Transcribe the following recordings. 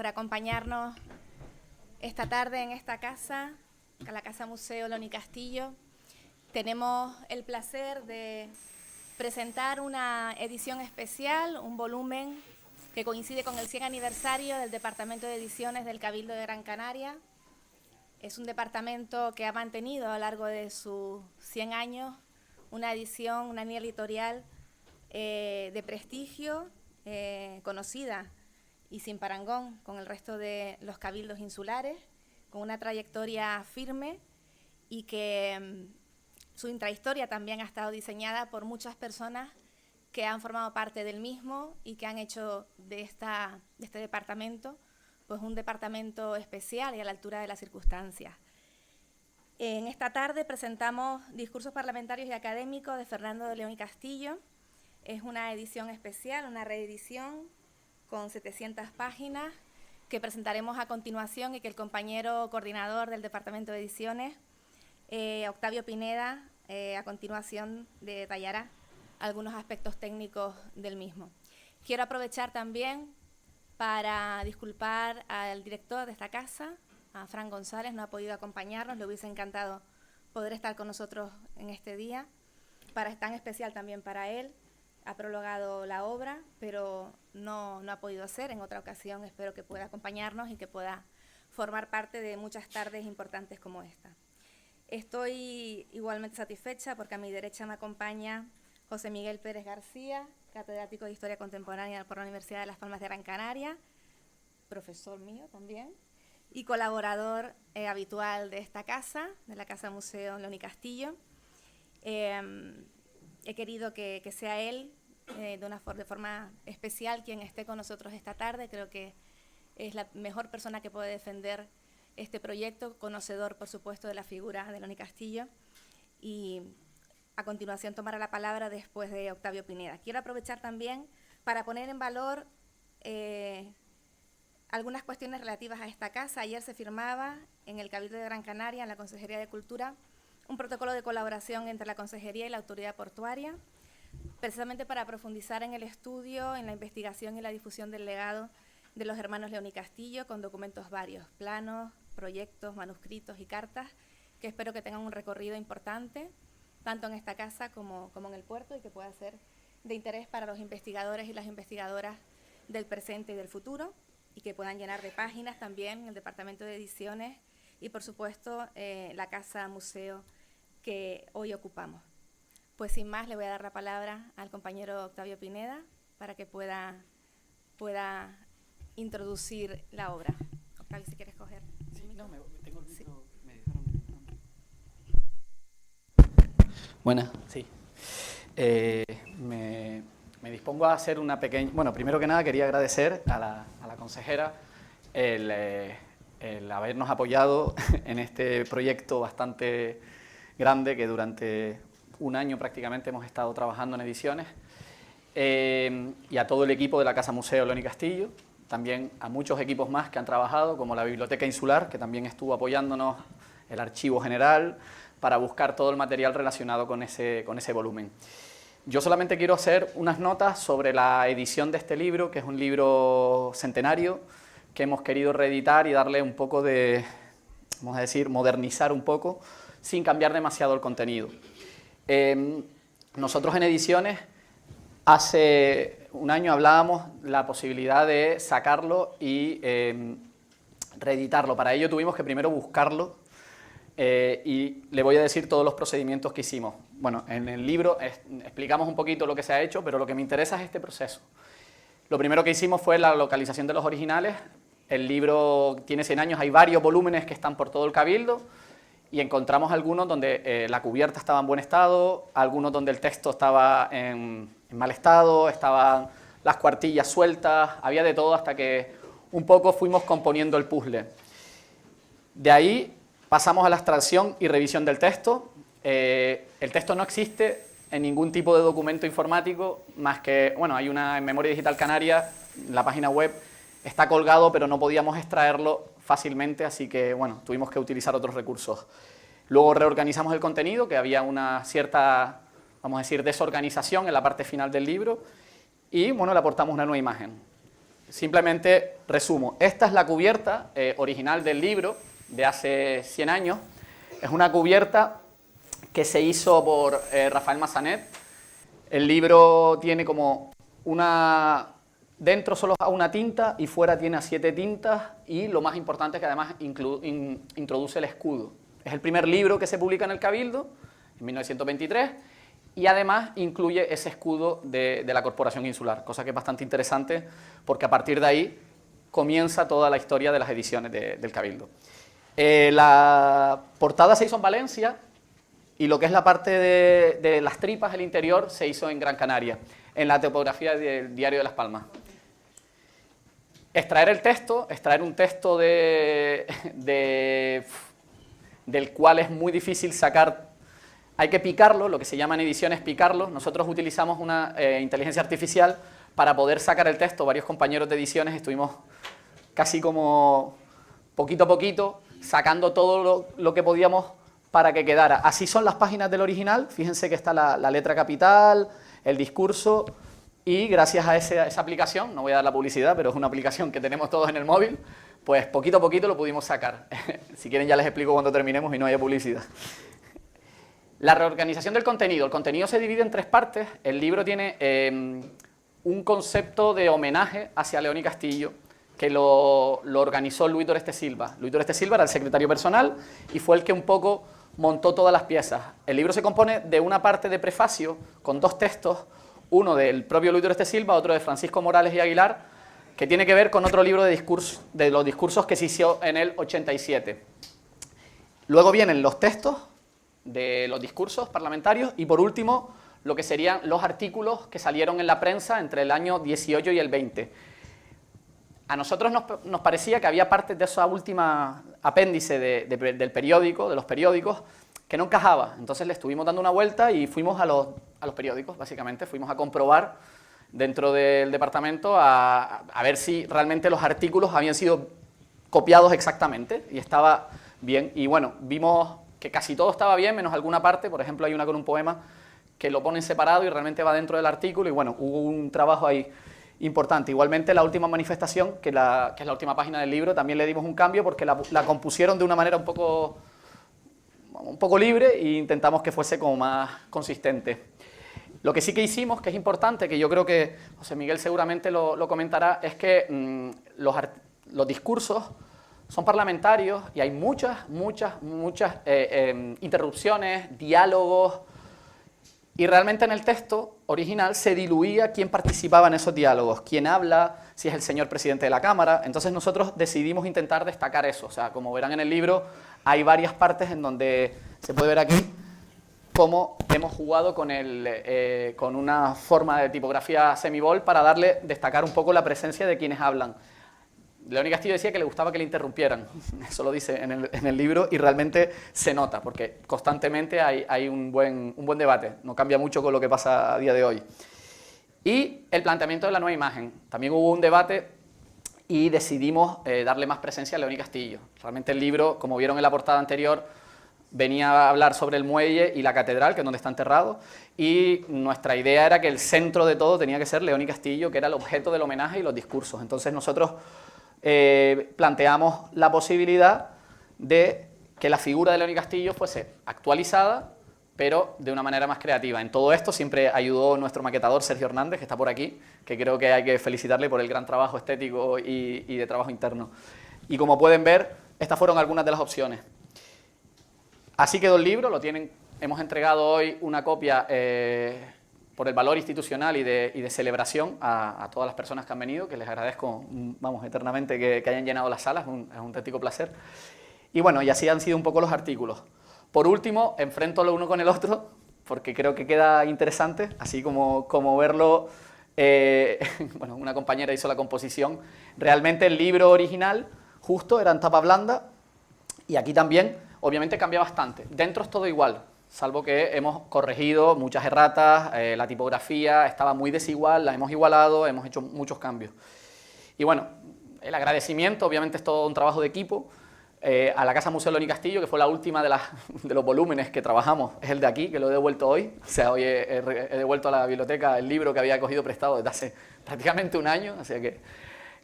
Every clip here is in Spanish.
por acompañarnos esta tarde en esta casa, la Casa Museo Loni Castillo. Tenemos el placer de presentar una edición especial, un volumen que coincide con el 100 aniversario del Departamento de Ediciones del Cabildo de Gran Canaria. Es un departamento que ha mantenido a lo largo de sus 100 años una edición, una línea editorial de prestigio, conocida y sin parangón con el resto de los cabildos insulares, con una trayectoria firme y que su intrahistoria también ha estado diseñada por muchas personas que han formado parte del mismo y que han hecho de este departamento pues un departamento especial y a la altura de las circunstancias. En esta tarde presentamos Discursos parlamentarios y académicos de Fernando de León y Castillo. Es una edición especial, una reedición con 700 páginas que presentaremos a continuación y que el compañero coordinador del Departamento de Ediciones, Octavio Pineda, a continuación detallará algunos aspectos técnicos del mismo. Quiero aprovechar también para disculpar al director de esta casa, a Fran González, no ha podido acompañarnos, le hubiese encantado poder estar con nosotros en este día, tan especial también para él. Ha prologado la obra, pero no ha podido ser. En otra ocasión espero que pueda acompañarnos y que pueda formar parte de muchas tardes importantes como esta. Estoy igualmente satisfecha porque a mi derecha me acompaña José Miguel Pérez García, catedrático de Historia Contemporánea por la Universidad de Las Palmas de Gran Canaria, profesor mío también, y colaborador habitual de esta casa, de la Casa Museo Loni Castillo. He querido que sea él, de forma especial, quien esté con nosotros esta tarde. Creo que es la mejor persona que puede defender este proyecto, conocedor, por supuesto, de la figura de Loni Castillo. Y a continuación tomará la palabra después de Octavio Pineda. Quiero aprovechar también para poner en valor algunas cuestiones relativas a esta casa. Ayer se firmaba en el Cabildo de Gran Canaria, en la Consejería de Cultura, un protocolo de colaboración entre la Consejería y la Autoridad Portuaria, precisamente para profundizar en el estudio, en la investigación y la difusión del legado de los hermanos León y Castillo, con documentos varios, planos, proyectos, manuscritos y cartas, que espero que tengan un recorrido importante, tanto en esta casa como en el puerto, y que pueda ser de interés para los investigadores y las investigadoras del presente y del futuro, y que puedan llenar de páginas también el Departamento de Ediciones y, por supuesto, la Casa Museo que hoy ocupamos. Pues sin más, le voy a dar la palabra al compañero Octavio Pineda para que pueda introducir la obra. Octavio, si quieres coger. Sí, no, tengo el micro, sí. Me dejaron el micro. Buenas, sí. Me dispongo a hacer una pequeña... Bueno, primero que nada quería agradecer a la consejera el habernos apoyado en este proyecto bastante grande que durante un año prácticamente hemos estado trabajando en ediciones, y a todo el equipo de la Casa Museo Loni Castillo, también a muchos equipos más que han trabajado, como la Biblioteca Insular, que también estuvo apoyándonos, el Archivo General, para buscar todo el material relacionado con ese volumen. Yo solamente quiero hacer unas notas sobre la edición de este libro, que es un libro centenario, que hemos querido reeditar y darle un poco de, vamos a decir, modernizar un poco, sin cambiar demasiado el contenido. Nosotros en Ediciones, hace un año hablábamos la posibilidad de sacarlo y reeditarlo. Para ello tuvimos que primero buscarlo, y le voy a decir todos los procedimientos que hicimos. Bueno, en el libro explicamos un poquito lo que se ha hecho, pero lo que me interesa es este proceso. Lo primero que hicimos fue la localización de los originales. El libro tiene 100 años, hay varios volúmenes que están por todo el Cabildo, y encontramos algunos donde la cubierta estaba en buen estado, algunos donde el texto estaba en mal estado, estaban las cuartillas sueltas, había de todo, hasta que un poco fuimos componiendo el puzzle. De ahí pasamos a la extracción y revisión del texto. El texto no existe en ningún tipo de documento informático, más que, bueno, hay una en Memoria Digital Canaria, en la página web, está colgado, pero no podíamos extraerlo fácilmente, así que, bueno, tuvimos que utilizar otros recursos. Luego reorganizamos el contenido, que había una cierta, vamos a decir, desorganización en la parte final del libro, y, bueno, le aportamos una nueva imagen. simplemente resumo. Esta es la cubierta original del libro de hace 100 años. Es una cubierta que se hizo por Rafael Massanet. El libro tiene como dentro solo a una tinta y fuera tiene a 7 tintas, y lo más importante es que además introduce el escudo. Es el primer libro que se publica en el Cabildo, en 1923, y además incluye ese escudo de la Corporación Insular, cosa que es bastante interesante porque a partir de ahí comienza toda la historia de las ediciones del Cabildo. La portada se hizo en Valencia y lo que es la parte de las tripas, el interior, se hizo en Gran Canaria, en la tipografía del Diario de Las Palmas. Extraer un texto del cual es muy difícil sacar, hay que picarlo, lo que se llama en ediciones picarlo. Nosotros utilizamos una inteligencia artificial para poder sacar el texto. Varios compañeros de ediciones estuvimos casi como poquito a poquito sacando todo lo que podíamos para que quedara. Así son las páginas del original, fíjense que está la letra capital, el discurso, y gracias a esa aplicación, no voy a dar la publicidad, pero es una aplicación que tenemos todos en el móvil, pues poquito a poquito lo pudimos sacar. Si quieren ya les explico cuando terminemos y no haya publicidad. La reorganización del contenido. El contenido se divide en 3 partes. El libro tiene un concepto de homenaje hacia León y Castillo, que lo organizó Luis Doreste Silva. Luis Doreste Silva era el secretario personal y fue el que un poco montó todas las piezas. El libro se compone de una parte de prefacio con 2 textos, uno del propio Luis Doreste Silva, otro de Francisco Morales y Aguilar, que tiene que ver con otro libro de los discursos que se hizo en el 87. Luego vienen los textos de los discursos parlamentarios y por último lo que serían los artículos que salieron en la prensa entre el año 18 y el 20. A nosotros nos parecía que había partes de esa última apéndice del periódico, de los periódicos, que no encajaba. Entonces le estuvimos dando una vuelta y fuimos a los periódicos, básicamente. Fuimos a comprobar dentro del departamento a ver si realmente los artículos habían sido copiados exactamente y estaba bien. Y bueno, vimos que casi todo estaba bien, menos alguna parte. Por ejemplo, hay una con un poema que lo ponen separado y realmente va dentro del artículo, y bueno, hubo un trabajo ahí importante. Igualmente la última manifestación, que es la última página del libro, también le dimos un cambio porque la compusieron de una manera un poco libre e intentamos que fuese como más consistente. Lo que sí que hicimos, que es importante, que yo creo que José Miguel seguramente lo comentará, es que los discursos son parlamentarios y hay muchas interrupciones, diálogos, y realmente en el texto original se diluía quién participaba en esos diálogos, quién habla, si es el señor presidente de la Cámara. Entonces nosotros decidimos intentar destacar eso. O sea, como verán en el libro, hay varias partes en donde se puede ver aquí cómo hemos jugado con una forma de tipografía semibol para destacar un poco la presencia de quienes hablan. León y Castillo decía que le gustaba que le interrumpieran, eso lo dice en el libro, y realmente se nota, porque constantemente hay un buen debate, no cambia mucho con lo que pasa a día de hoy. Y el planteamiento de la nueva imagen, también hubo un debate y decidimos darle más presencia a León y Castillo. Realmente el libro, como vieron en la portada anterior, venía a hablar sobre el muelle y la catedral, que es donde está enterrado, y nuestra idea era que el centro de todo tenía que ser León y Castillo, que era el objeto del homenaje y los discursos. Entonces nosotros planteamos la posibilidad de que la figura de León y Castillo fuese actualizada, pero de una manera más creativa. En todo esto siempre ayudó nuestro maquetador Sergio Hernández, que está por aquí, que creo que hay que felicitarle por el gran trabajo estético y de trabajo interno. Y como pueden ver, estas fueron algunas de las opciones. Así quedó el libro, hemos entregado hoy una copia por el valor institucional y de celebración a todas las personas que han venido, que les agradezco, vamos, eternamente que hayan llenado las salas, es un auténtico placer. Y bueno, y así han sido un poco los artículos. Por último, enfrento lo uno con el otro, porque creo que queda interesante, así como verlo, bueno, una compañera hizo la composición. Realmente el libro original, justo, era en tapa blanda, y aquí también, obviamente cambia bastante. Dentro es todo igual, salvo que hemos corregido muchas erratas, la tipografía estaba muy desigual, la hemos igualado, hemos hecho muchos cambios. Y bueno, el agradecimiento, obviamente es todo un trabajo de equipo, a la Casa Museo León y Castillo, que fue la última de los volúmenes que trabajamos, es el de aquí, que lo he devuelto hoy. O sea, hoy he devuelto a la biblioteca el libro que había cogido prestado desde hace prácticamente un año, así que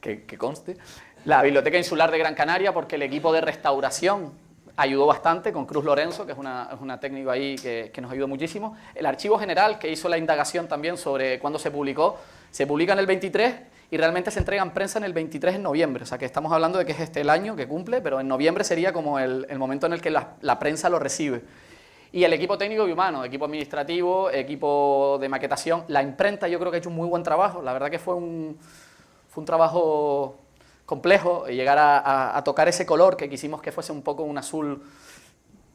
que conste. La Biblioteca Insular de Gran Canaria, porque el equipo de restauración ayudó bastante con Cruz Lorenzo, que es una técnico ahí que nos ayudó muchísimo. El Archivo General, que hizo la indagación también sobre cuándo se publicó, se publica en el 23 y realmente se entrega en prensa en el 23 en noviembre. O sea que estamos hablando de que es el año que cumple, pero en noviembre sería como el momento en el que la prensa lo recibe. Y el equipo técnico y humano, equipo administrativo, equipo de maquetación, la imprenta yo creo que ha hecho un muy buen trabajo. La verdad que fue un trabajo complejo llegar a tocar ese color que quisimos que fuese un poco un azul,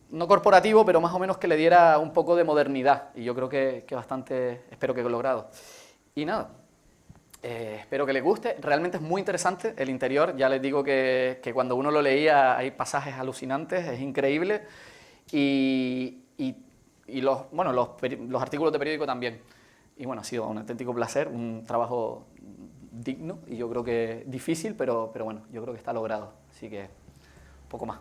no corporativo, pero más o menos que le diera un poco de modernidad. Y yo creo que bastante, espero que he logrado. Y nada, espero que les guste. Realmente es muy interesante el interior. Ya les digo que cuando uno lo leía hay pasajes alucinantes, es increíble. Y los artículos de periódico también. Y bueno, ha sido un auténtico placer, un trabajo digno y yo creo que difícil, pero bueno, yo creo que está logrado. Así que, poco más.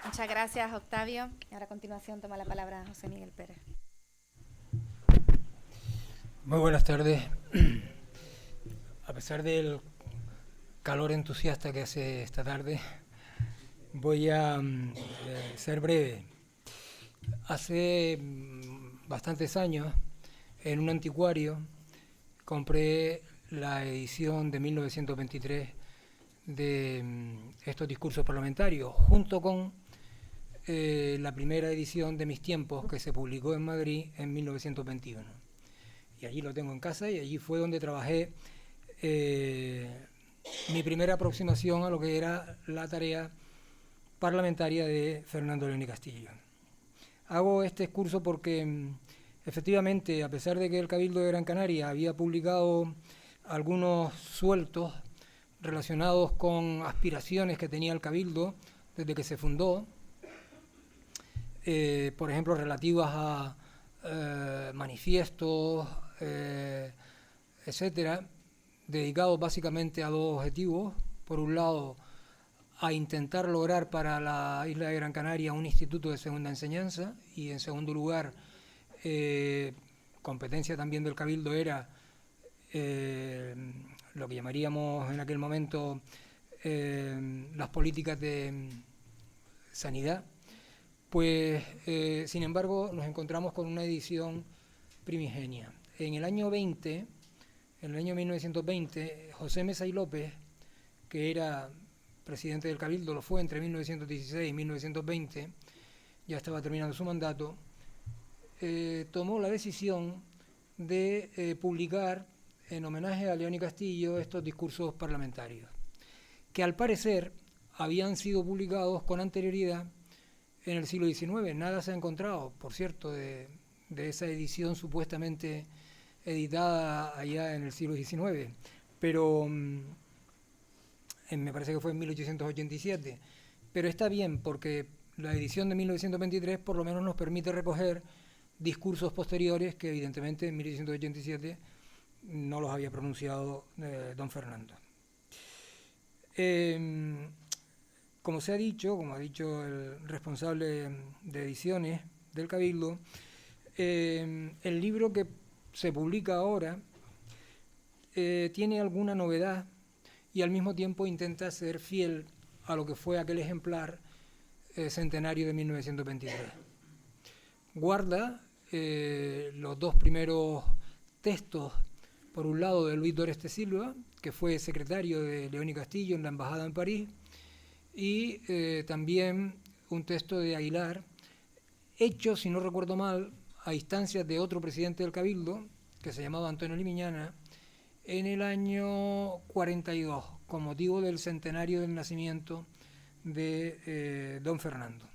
Muchas gracias, Octavio. Y ahora a continuación toma la palabra José Miguel Pérez. Muy buenas tardes. A pesar del calor entusiasta que hace esta tarde, voy a ser breve. Hace bastantes años, en un anticuario, compré la edición de 1923 de estos discursos parlamentarios, junto con la primera edición de Mis tiempos, que se publicó en Madrid en 1921. Y allí lo tengo en casa y allí fue donde trabajé mi primera aproximación a lo que era la tarea parlamentaria de Fernando León y Castillo. Hago este curso porque efectivamente, a pesar de que el Cabildo de Gran Canaria había publicado algunos sueltos relacionados con aspiraciones que tenía el Cabildo desde que se fundó, por ejemplo, relativas a manifiestos, etcétera, dedicados básicamente a dos objetivos. Por un lado, a intentar lograr para la isla de Gran Canaria un instituto de segunda enseñanza, y en segundo lugar, competencia también del Cabildo era lo que llamaríamos en aquel momento las políticas de sanidad. Pues, sin embargo, nos encontramos con una edición primigenia. En el año 1920, José Mesa y López, que era presidente del Cabildo, lo fue entre 1916 y 1920, ya estaba terminando su mandato, tomó la decisión de publicar, en homenaje a León y Castillo, estos discursos parlamentarios, que al parecer habían sido publicados con anterioridad en el siglo XIX. Nada se ha encontrado, por cierto, de esa edición supuestamente editada allá en el siglo XIX, pero me parece que fue en 1887. Pero está bien, porque la edición de 1923 por lo menos nos permite recoger discursos posteriores que evidentemente en 1887 no los había pronunciado don Fernando. Como se ha dicho, como ha dicho el responsable de ediciones del Cabildo, el libro que se publica ahora tiene alguna novedad y al mismo tiempo intenta ser fiel a lo que fue aquel ejemplar centenario de 1923. Guarda los dos primeros textos, por un lado de Luis Doreste Silva, que fue secretario de León y Castillo en la embajada en París, y también un texto de Aguilar, hecho, si no recuerdo mal, a instancias de otro presidente del Cabildo, que se llamaba Antonio Limiñana, en el año 42, con motivo del centenario del nacimiento de don Fernando.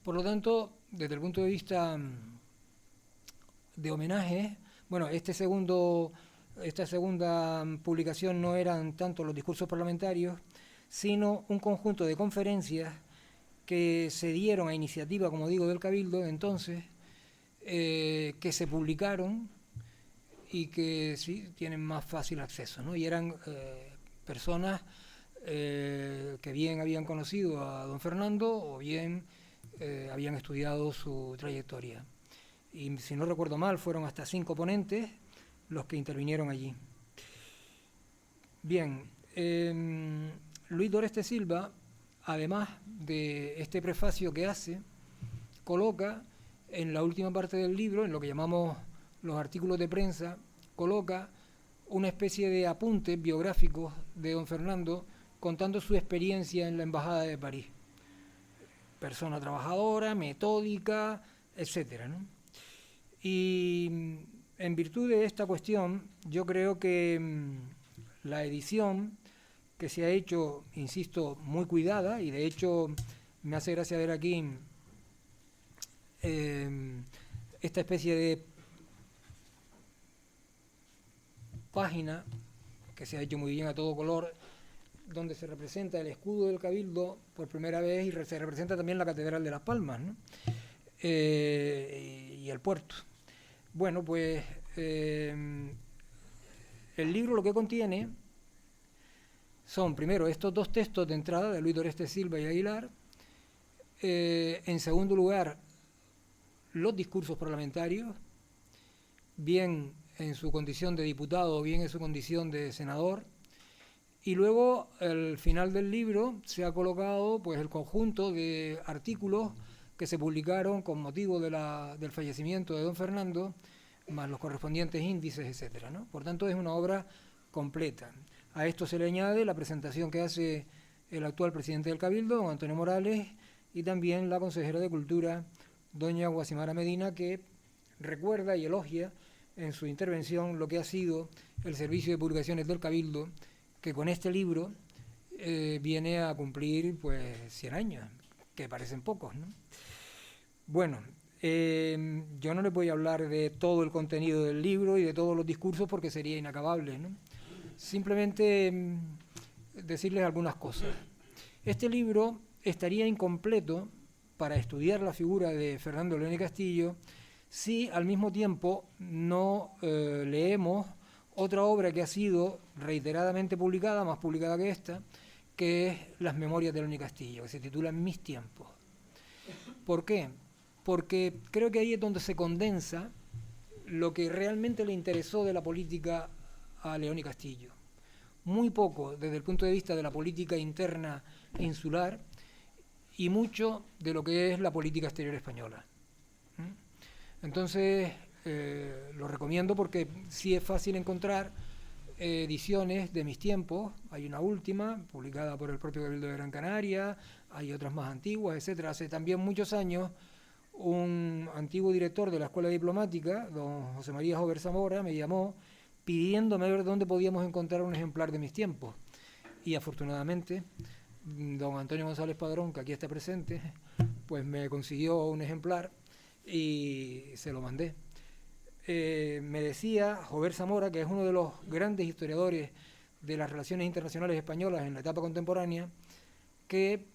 Por lo tanto, desde el punto de vista de homenaje, bueno, esta segunda publicación no eran tanto los discursos parlamentarios, sino un conjunto de conferencias que se dieron a iniciativa, como digo, del Cabildo de entonces, que se publicaron y que sí tienen más fácil acceso, ¿no? Y eran personas que bien habían conocido a don Fernando o bien habían estudiado su trayectoria. Y si no recuerdo mal, fueron hasta 5 ponentes los que intervinieron allí. Bien, Luis Doreste Silva, además de este prefacio que hace, coloca en la última parte del libro, en lo que llamamos los artículos de prensa, coloca una especie de apuntes biográficos de don Fernando contando su experiencia en la Embajada de París. Persona trabajadora, metódica, etcétera, ¿no? Y en virtud de esta cuestión, yo creo que la edición que se ha hecho, insisto, muy cuidada, y de hecho me hace gracia ver aquí esta especie de página que se ha hecho muy bien a todo color, donde se representa el escudo del Cabildo por primera vez y se representa también la Catedral de Las Palmas, ¿no? Y el puerto. Bueno, pues el libro lo que contiene son, primero, estos 2 textos de entrada de Luis Doreste Silva y Aguilar. En segundo lugar, los discursos parlamentarios, bien en su condición de diputado o bien en su condición de senador. Y luego, al final del libro, se ha colocado pues el conjunto de artículos que se publicaron con motivo del fallecimiento de don Fernando, más los correspondientes índices, etcétera, ¿no? Por tanto, es una obra completa. A esto se le añade la presentación que hace el actual presidente del Cabildo, don Antonio Morales, y también la consejera de Cultura, doña Guasimara Medina, que recuerda y elogia en su intervención lo que ha sido el servicio de publicaciones del Cabildo, que con este libro viene a cumplir pues 100 años, que parecen pocos, ¿no? Bueno, yo no les voy a hablar de todo el contenido del libro y de todos los discursos porque sería inacabable, ¿no? Simplemente decirles algunas cosas. Este libro estaría incompleto para estudiar la figura de Fernando León y Castillo si al mismo tiempo no leemos otra obra que ha sido reiteradamente publicada, más publicada que esta, que es Las Memorias de León y Castillo, que se titula Mis tiempos. ¿Por qué? Porque creo que ahí es donde se condensa lo que realmente le interesó de la política a León y Castillo. Muy poco desde el punto de vista de la política interna insular y mucho de lo que es la política exterior española. Entonces, lo recomiendo porque sí es fácil encontrar ediciones de Mis tiempos. Hay una última, publicada por el propio Cabildo de Gran Canaria, hay otras más antiguas, etcétera. Hace también muchos años, un antiguo director de la Escuela Diplomática, don José María Jover Zamora, me llamó pidiéndome ver dónde podíamos encontrar un ejemplar de Mis tiempos. Y afortunadamente, don Antonio González Padrón, que aquí está presente, pues me consiguió un ejemplar y se lo mandé. Me decía Jover Zamora, que es uno de los grandes historiadores de las relaciones internacionales españolas en la etapa contemporánea, que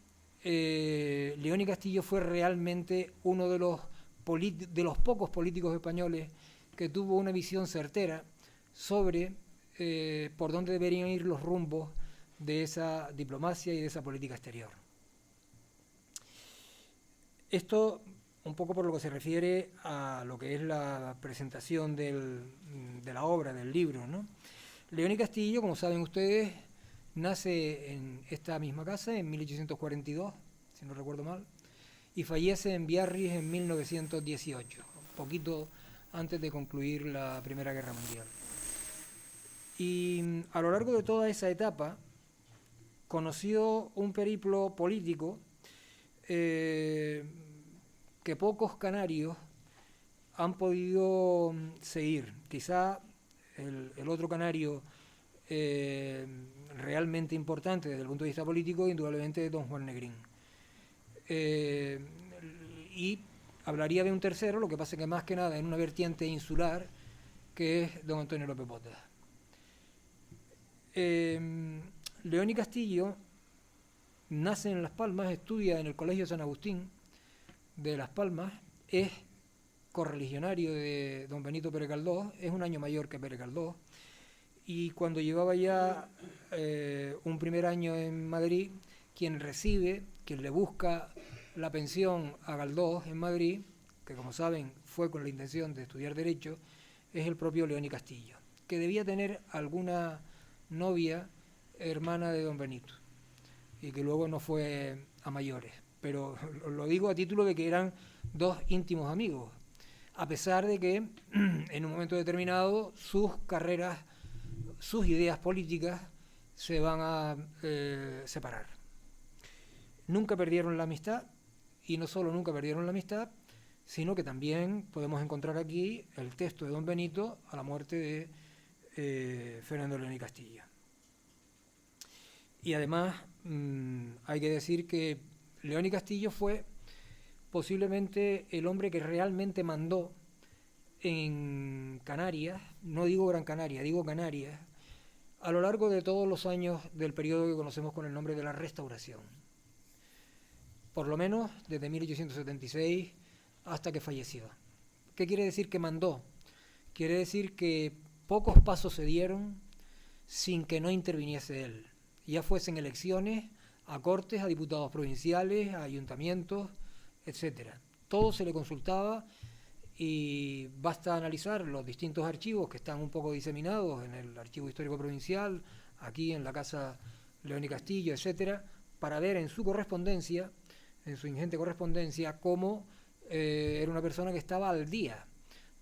León y Castillo fue realmente uno de los pocos políticos españoles que tuvo una visión certera sobre por dónde deberían ir los rumbos de esa diplomacia y de esa política exterior. Esto un poco por lo que se refiere a lo que es la presentación de la obra, del libro, ¿no? León y Castillo, como saben ustedes, nace en esta misma casa en 1842, si no recuerdo mal, y fallece en Biarritz en 1918, poquito antes de concluir la Primera Guerra Mundial. Y a lo largo de toda esa etapa conoció un periplo político que pocos canarios han podido seguir. Quizá el otro canario realmente importante desde el punto de vista político, indudablemente, don Juan Negrín. Y hablaría de un tercero, lo que pasa que más que nada en una vertiente insular, que es don Antonio López Botas. León y Castillo nace en Las Palmas, estudia en el Colegio San Agustín de Las Palmas, es correligionario de don Benito Pérez Galdós, es un año mayor que Pérez Galdós, y cuando llevaba ya un primer año en Madrid, quien le busca la pensión a Galdós en Madrid, que como saben fue con la intención de estudiar Derecho, es el propio León y Castillo, que debía tener alguna novia hermana de don Benito y que luego no fue a mayores. Pero lo digo a título de que eran dos íntimos amigos, a pesar de que en un momento determinado sus carreras, sus ideas políticas se van a separar. Nunca perdieron la amistad, y no solo nunca perdieron la amistad, sino que también podemos encontrar aquí el texto de don Benito a la muerte de Fernando León y Castillo. Y además hay que decir que León y Castillo fue posiblemente el hombre que realmente mandó en Canarias, no digo Gran Canaria, digo Canarias, a lo largo de todos los años del periodo que conocemos con el nombre de la Restauración. Por lo menos desde 1876 hasta que falleció. ¿Qué quiere decir que mandó? Quiere decir que pocos pasos se dieron sin que no interviniese él. Ya fuesen elecciones, a cortes, a diputados provinciales, a ayuntamientos, etcétera. Todo se le consultaba y basta analizar los distintos archivos que están un poco diseminados en el Archivo Histórico Provincial, aquí en la Casa León y Castillo, etcétera, para ver en su correspondencia, en su ingente correspondencia, cómo era una persona que estaba al día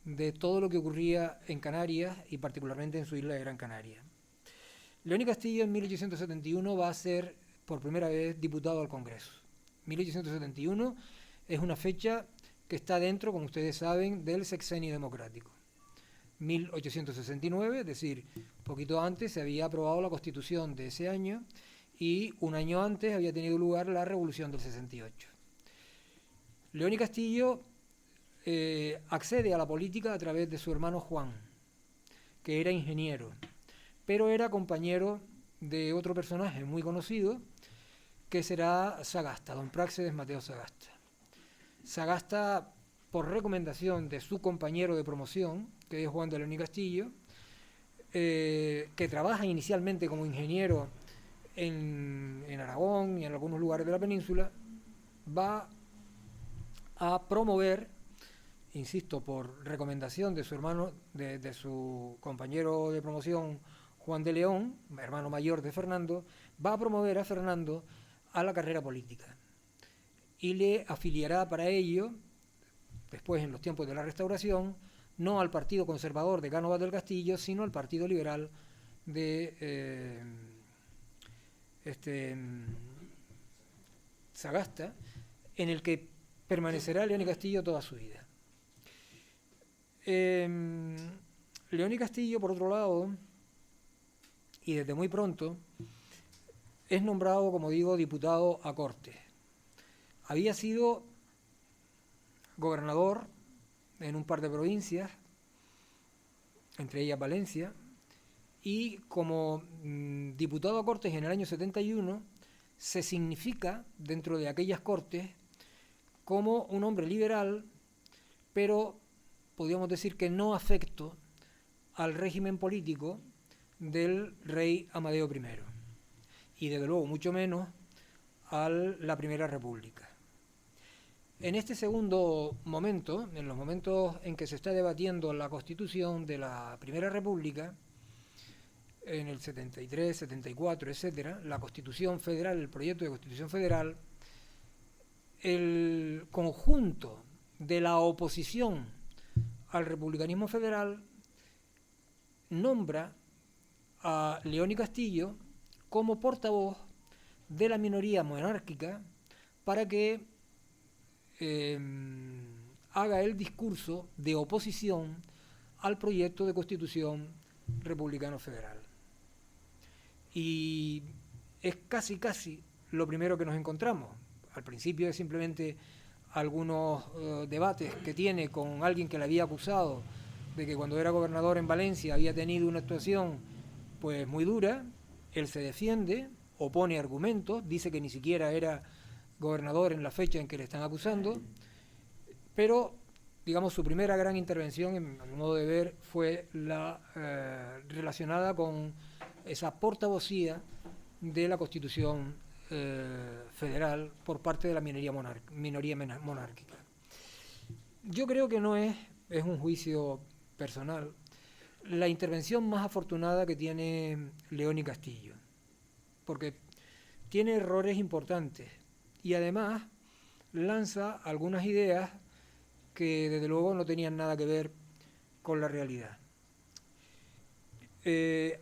de todo lo que ocurría en Canarias y particularmente en su isla de Gran Canaria. León y Castillo en 1871 va a ser por primera vez diputado al Congreso. 1871 es una fecha que está dentro, como ustedes saben, del sexenio democrático. 1869, es decir, poquito antes se había aprobado la Constitución de ese año y un año antes había tenido lugar la Revolución del 68. León y Castillo accede a la política a través de su hermano Juan, que era ingeniero, pero era compañero de otro personaje muy conocido, que será Sagasta, don Práxedes Mateo Sagasta. Sagasta, por recomendación de su compañero de promoción, que es Juan de León y Castillo, que trabaja inicialmente como ingeniero en Aragón y en algunos lugares de la península, va a promover, insisto, por recomendación de su hermano, de su compañero de promoción, Juan de León, hermano mayor de Fernando, va a promover a Fernando a la carrera política y le afiliará para ello, después en los tiempos de la Restauración, no al Partido Conservador de Cánovas del Castillo, sino al Partido Liberal de Sagasta, en el que permanecerá León y Castillo toda su vida. León y Castillo, por otro lado, y desde muy pronto, es nombrado, como digo, diputado a Cortes. Había sido gobernador en un par de provincias, entre ellas Valencia, y como diputado a Cortes en el año 71 se significa dentro de aquellas Cortes como un hombre liberal, pero podríamos decir que no afecto al régimen político del rey Amadeo I, y desde luego mucho menos a la Primera República. En este segundo momento, en los momentos en que se está debatiendo la Constitución de la Primera República, en el 73, 74, etcétera, la Constitución Federal, el proyecto de Constitución Federal, el conjunto de la oposición al republicanismo federal nombra a León y Castillo como portavoz de la minoría monárquica para que haga el discurso de oposición al proyecto de Constitución republicano federal. Y es casi lo primero que nos encontramos. Al principio es simplemente algunos debates que tiene con alguien que le había acusado de que cuando era gobernador en Valencia había tenido una actuación pues muy dura. Él se defiende, opone argumentos, dice que ni siquiera era gobernador en la fecha en que le están acusando, pero digamos su primera gran intervención, en mi modo de ver, fue la relacionada con esa portavocía de la Constitución federal por parte de la minoría monárquica. Yo creo que no es un juicio personal, la intervención más afortunada que tiene León y Castillo, porque tiene errores importantes y además lanza algunas ideas que desde luego no tenían nada que ver con la realidad.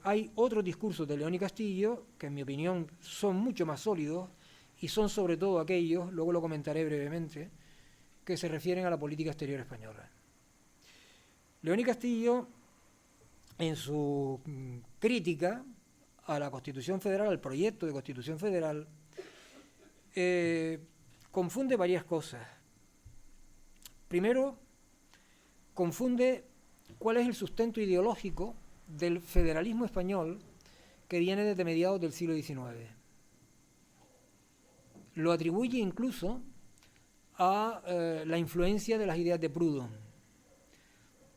Hay otros discursos de León y Castillo que en mi opinión son mucho más sólidos y son sobre todo aquellos, luego lo comentaré brevemente, que se refieren a la política exterior española. León y Castillo, en su crítica a la Constitución Federal, al proyecto de Constitución Federal, confunde varias cosas. Primero, confunde cuál es el sustento ideológico del federalismo español que viene desde mediados del siglo XIX. Lo atribuye incluso a la influencia de las ideas de Proudhon.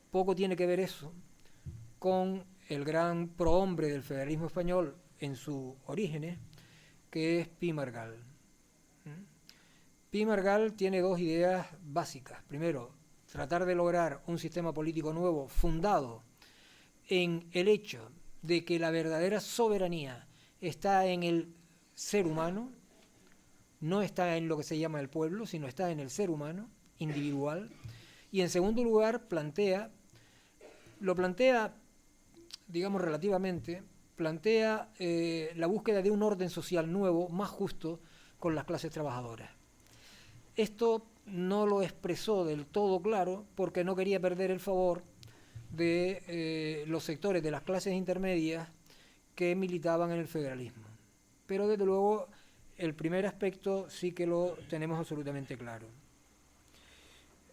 Poco tiene que ver eso con el gran prohombre del federalismo español en sus orígenes, que es Pi Margall. Pi Margall tiene dos ideas básicas. Primero, tratar de lograr un sistema político nuevo fundado en el hecho de que la verdadera soberanía está en el ser humano, no está en lo que se llama el pueblo, sino está en el ser humano, individual. Y en segundo lugar, lo plantea, digamos relativamente, plantea la búsqueda de un orden social nuevo, más justo, con las clases trabajadoras. Esto no lo expresó del todo claro porque no quería perder el favor de los sectores de las clases intermedias que militaban en el federalismo. Pero desde luego el primer aspecto sí que lo tenemos absolutamente claro.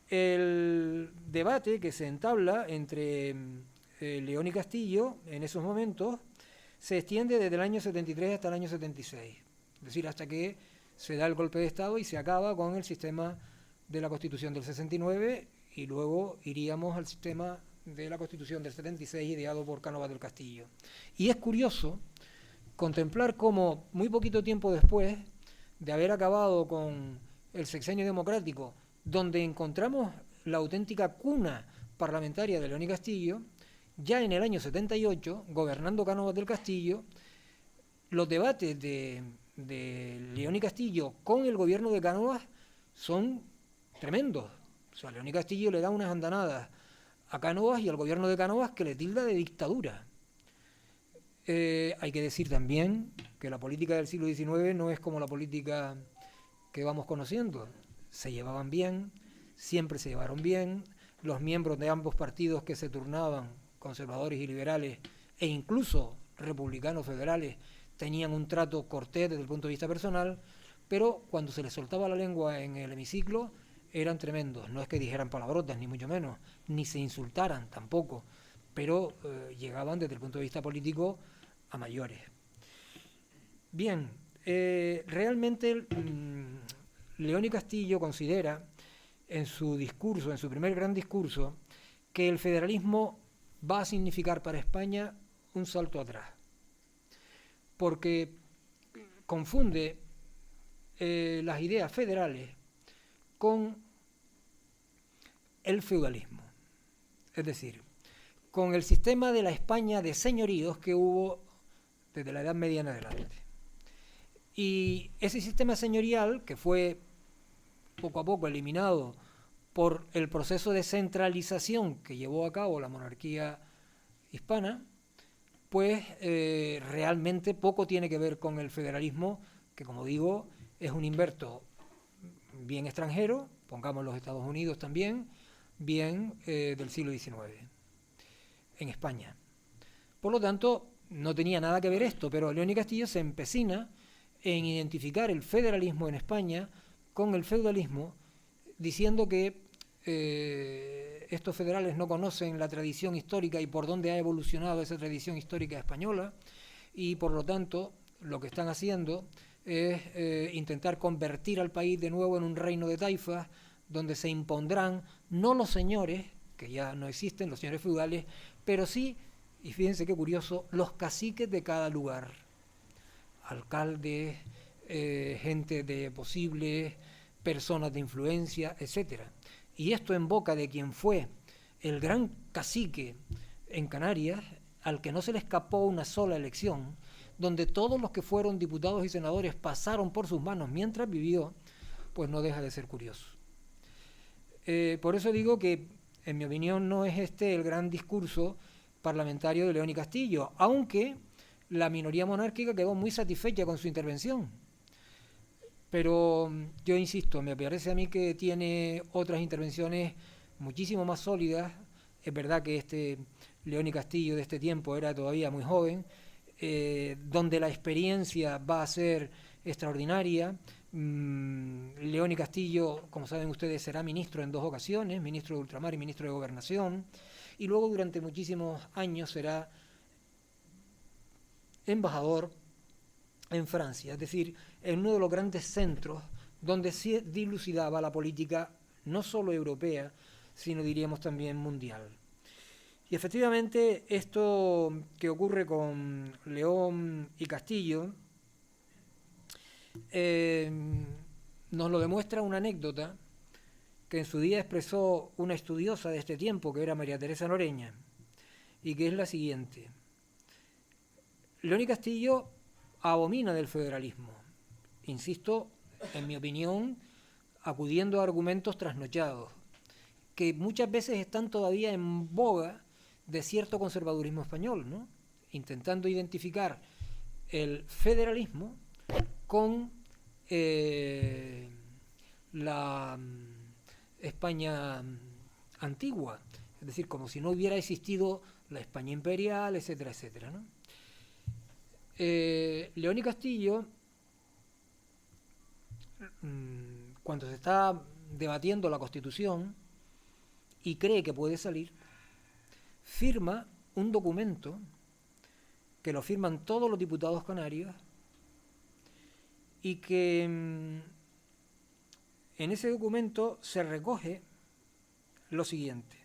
El debate que se entabla entre León y Castillo en esos momentos se extiende desde el año 73 hasta el año 76, es decir, hasta que se da el golpe de Estado y se acaba con el sistema de la Constitución del 69 y luego iríamos al sistema de la Constitución del 76 ideado por Cánovas del Castillo. Y es curioso contemplar cómo muy poquito tiempo después de haber acabado con el sexenio democrático, donde encontramos la auténtica cuna parlamentaria de León y Castillo, ya en el año 78, gobernando Cánovas del Castillo, los debates de León y Castillo con el gobierno de Cánovas son tremendos. O sea, León y Castillo le da unas andanadas a Cánovas y al gobierno de Cánovas que le tilda de dictadura. Hay que decir también que la política del siglo XIX no es como la política que vamos conociendo. Se llevaban bien, siempre se llevaron bien, los miembros de ambos partidos que se turnaban, conservadores y liberales, e incluso republicanos federales, tenían un trato cortés desde el punto de vista personal, pero cuando se les soltaba la lengua en el hemiciclo eran tremendos. No es que dijeran palabrotas, ni mucho menos, ni se insultaran tampoco, pero llegaban desde el punto de vista político a mayores. Bien, realmente León y Castillo considera en su discurso, en su primer gran discurso, que el federalismo va a significar para España un salto atrás, porque confunde las ideas federales con el feudalismo, es decir, con el sistema de la España de señoríos que hubo desde la Edad Media en adelante. Y ese sistema señorial, que fue poco a poco eliminado por el proceso de centralización que llevó a cabo la monarquía hispana, pues realmente poco tiene que ver con el federalismo, que como digo, es un invento bien extranjero, pongamos los Estados Unidos también, bien del siglo XIX, en España. Por lo tanto, no tenía nada que ver esto, pero León y Castillo se empecina en identificar el federalismo en España con el feudalismo, diciendo que estos federales no conocen la tradición histórica y por dónde ha evolucionado esa tradición histórica española, y por lo tanto lo que están haciendo es intentar convertir al país de nuevo en un reino de taifas, donde se impondrán no los señores, que ya no existen, los señores feudales, pero sí, y fíjense qué curioso, los caciques de cada lugar, alcaldes, gente de posibles personas de influencia, etcétera. Y esto en boca de quien fue el gran cacique en Canarias, al que no se le escapó una sola elección, donde todos los que fueron diputados y senadores pasaron por sus manos mientras vivió, pues no deja de ser curioso. Por eso digo que, en mi opinión, no es este el gran discurso parlamentario de León y Castillo, aunque la minoría monárquica quedó muy satisfecha con su intervención. Pero yo insisto, me parece a mí que tiene otras intervenciones muchísimo más sólidas. Es verdad que este León y Castillo de este tiempo era todavía muy joven, donde la experiencia va a ser extraordinaria. León y Castillo, como saben ustedes, será ministro en 2 ocasiones, ministro de Ultramar y ministro de Gobernación, y luego durante muchísimos años será embajador en Francia, es decir, en uno de los grandes centros donde se dilucidaba la política no solo europea, sino diríamos también mundial. Y efectivamente esto que ocurre con León y Castillo nos lo demuestra una anécdota que en su día expresó una estudiosa de este tiempo, que era María Teresa Noreña, y que es la siguiente. León y Castillo abomina del federalismo, insisto, en mi opinión, acudiendo a argumentos trasnochados, que muchas veces están todavía en boga de cierto conservadurismo español, ¿no? Intentando identificar el federalismo con la España antigua, es decir, como si no hubiera existido la España imperial, etcétera, etcétera, ¿no? León y Castillo, cuando se está debatiendo la Constitución y cree que puede salir, firma un documento que lo firman todos los diputados canarios y que en ese documento se recoge lo siguiente.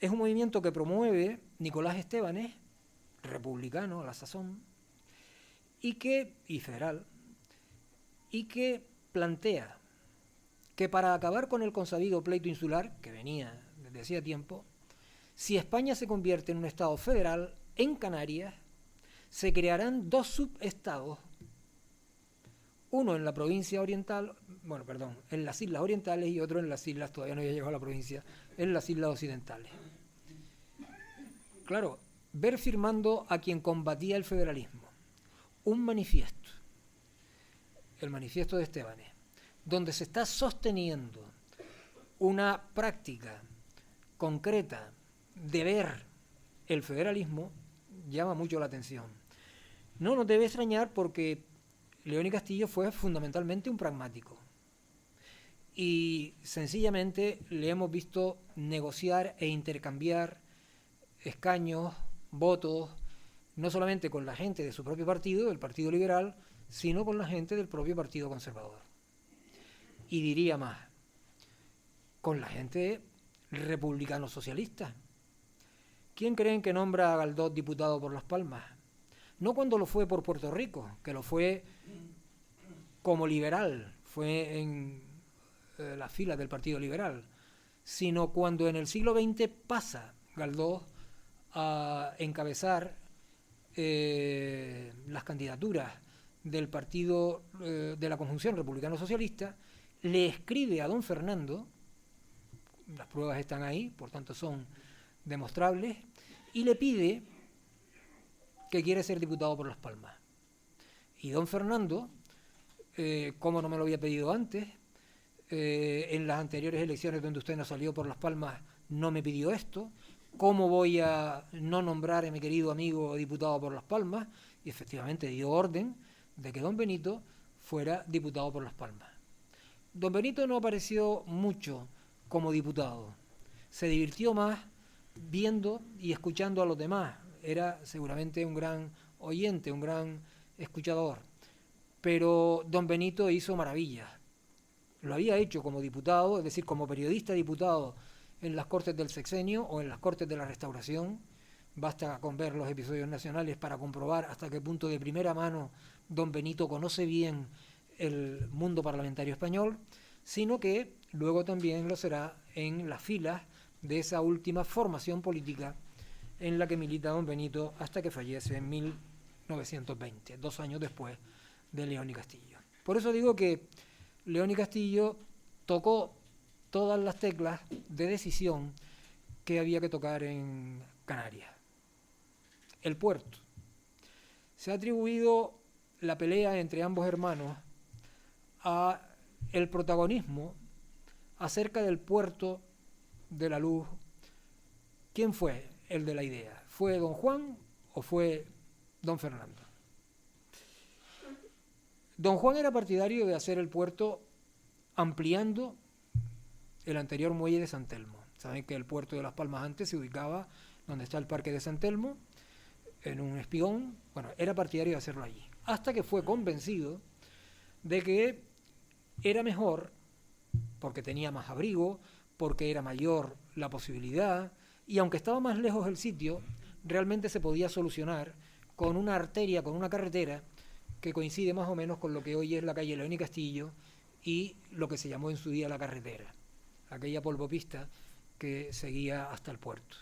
Es un movimiento que promueve Nicolás Estebanés, republicano a la sazón, y federal, y que plantea que para acabar con el consabido pleito insular, que venía desde hacía tiempo, si España se convierte en un estado federal, en Canarias se crearán 2 subestados, uno en la provincia oriental, en las islas orientales, y otro en las islas, todavía no había llegado a la provincia, en las islas occidentales. Claro, ver firmando a quien combatía el federalismo un manifiesto, el manifiesto de Estebanés, donde se está sosteniendo una práctica concreta de ver el federalismo, llama mucho la atención. No nos debe extrañar porque León y Castillo fue fundamentalmente un pragmático y sencillamente le hemos visto negociar e intercambiar escaños, votos, no solamente con la gente de su propio partido, el Partido Liberal, sino con la gente del propio Partido Conservador. Y diría más, con la gente republicano-socialista. ¿Quién creen que nombra a Galdós diputado por Las Palmas? No cuando lo fue por Puerto Rico, que lo fue como liberal, fue en las filas del Partido Liberal, sino cuando en el siglo XX pasa Galdós a encabezar las candidaturas del partido de la conjunción republicano-socialista, le escribe a don Fernando, las pruebas están ahí, por tanto son demostrables, y le pide que quiere ser diputado por Las Palmas. Y don Fernando, como no me lo había pedido antes, en las anteriores elecciones donde usted no salió por Las Palmas no me pidió esto, ¿cómo voy a no nombrar a mi querido amigo diputado por Las Palmas? Y efectivamente dio orden de que don Benito fuera diputado por Las Palmas. Don Benito no apareció mucho como diputado, se divirtió más viendo y escuchando a los demás, era seguramente un gran oyente, un gran escuchador, pero don Benito hizo maravillas. Lo había hecho como diputado, es decir, como periodista diputado en las Cortes del Sexenio o en las Cortes de la Restauración, Basta con ver los episodios nacionales para comprobar hasta qué punto de primera mano don Benito conoce bien el mundo parlamentario español, sino que luego también lo será en las filas de esa última formación política en la que milita don Benito hasta que fallece en 1920, 2 años después de León y Castillo. Por eso digo que León y Castillo tocó todas las teclas de decisión que había que tocar en Canarias. El puerto. Se ha atribuido la pelea entre ambos hermanos a el protagonismo acerca del puerto de la Luz. ¿Quién fue el de la idea? ¿Fue don Juan o fue don Fernando? Don Juan era partidario de hacer el puerto ampliando el anterior muelle de San Telmo. Saben que el puerto de Las Palmas antes se ubicaba donde está el parque de San Telmo, en un espigón. Bueno, era partidario de hacerlo allí. Hasta que fue convencido de que era mejor, porque tenía más abrigo, porque era mayor la posibilidad, y aunque estaba más lejos el sitio, realmente se podía solucionar con una arteria, con una carretera, que coincide más o menos con lo que hoy es la calle León y Castillo y lo que se llamó en su día la carretera, aquella polvopista que seguía hasta el puerto.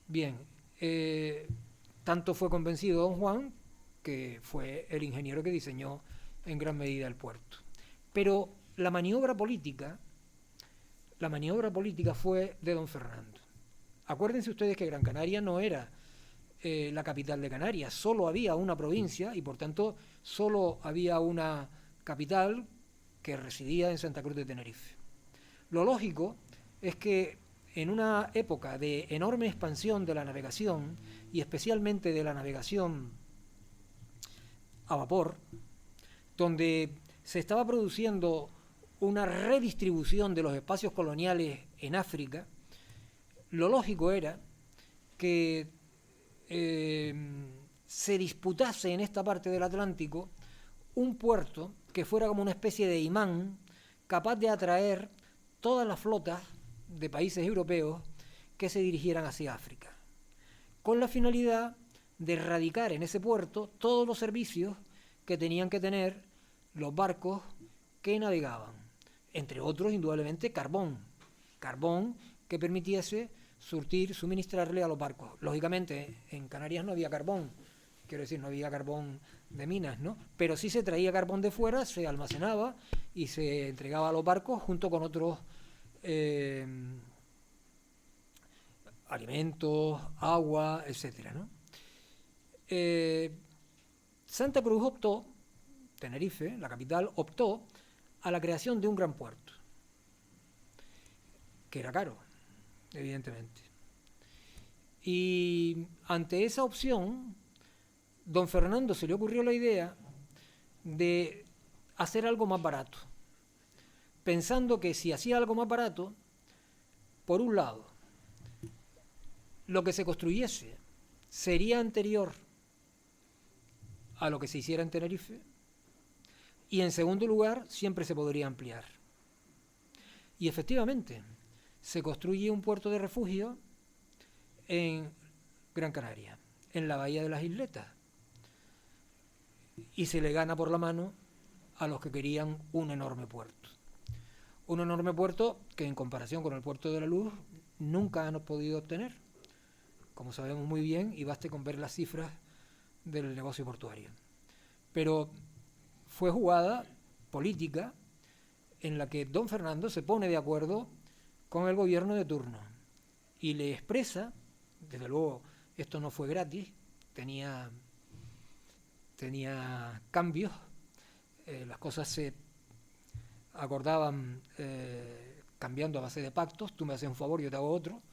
Bien, tanto fue convencido don Juan, que fue el ingeniero que diseñó en gran medida el puerto. Pero la maniobra política fue de don Fernando. Acuérdense ustedes que Gran Canaria no era la capital de Canarias, solo había una provincia y por tanto solo había una capital que residía en Santa Cruz de Tenerife. Lo lógico es que en una época de enorme expansión de la navegación y especialmente de la navegación a vapor, donde se estaba produciendo una redistribución de los espacios coloniales en África, lo lógico era que se disputase en esta parte del Atlántico un puerto que fuera como una especie de imán capaz de atraer todas las flotas de países europeos que se dirigieran hacia África, con la finalidad de erradicar en ese puerto todos los servicios que tenían que tener los barcos que navegaban, entre otros indudablemente carbón que permitiese suministrarle a los barcos. Lógicamente en Canarias no había carbón, quiero decir, no había carbón de minas, ¿no? Pero sí se traía carbón de fuera, se almacenaba y se entregaba a los barcos junto con otros alimentos, agua, etcétera, ¿no? Santa Cruz optó, Tenerife, la capital, optó a la creación de un gran puerto, que era caro, evidentemente. Y ante esa opción, don Fernando se le ocurrió la idea de hacer algo más barato, pensando que si hacía algo más barato, por un lado, lo que se construyese sería anterior a lo que se hiciera en Tenerife, y en segundo lugar, siempre se podría ampliar. Y efectivamente, se construye un puerto de refugio en Gran Canaria, en la bahía de las Isletas, y se le gana por la mano a los que querían un enorme puerto. Un enorme puerto que en comparación con el puerto de la Luz nunca han podido obtener, como sabemos muy bien, y baste con ver las cifras del negocio portuario. Pero fue jugada política en la que don Fernando se pone de acuerdo con el gobierno de turno y le expresa, desde luego esto no fue gratis, tenía cambios, las cosas se acordaban cambiando a base de pactos, tú me haces un favor, yo te hago otro,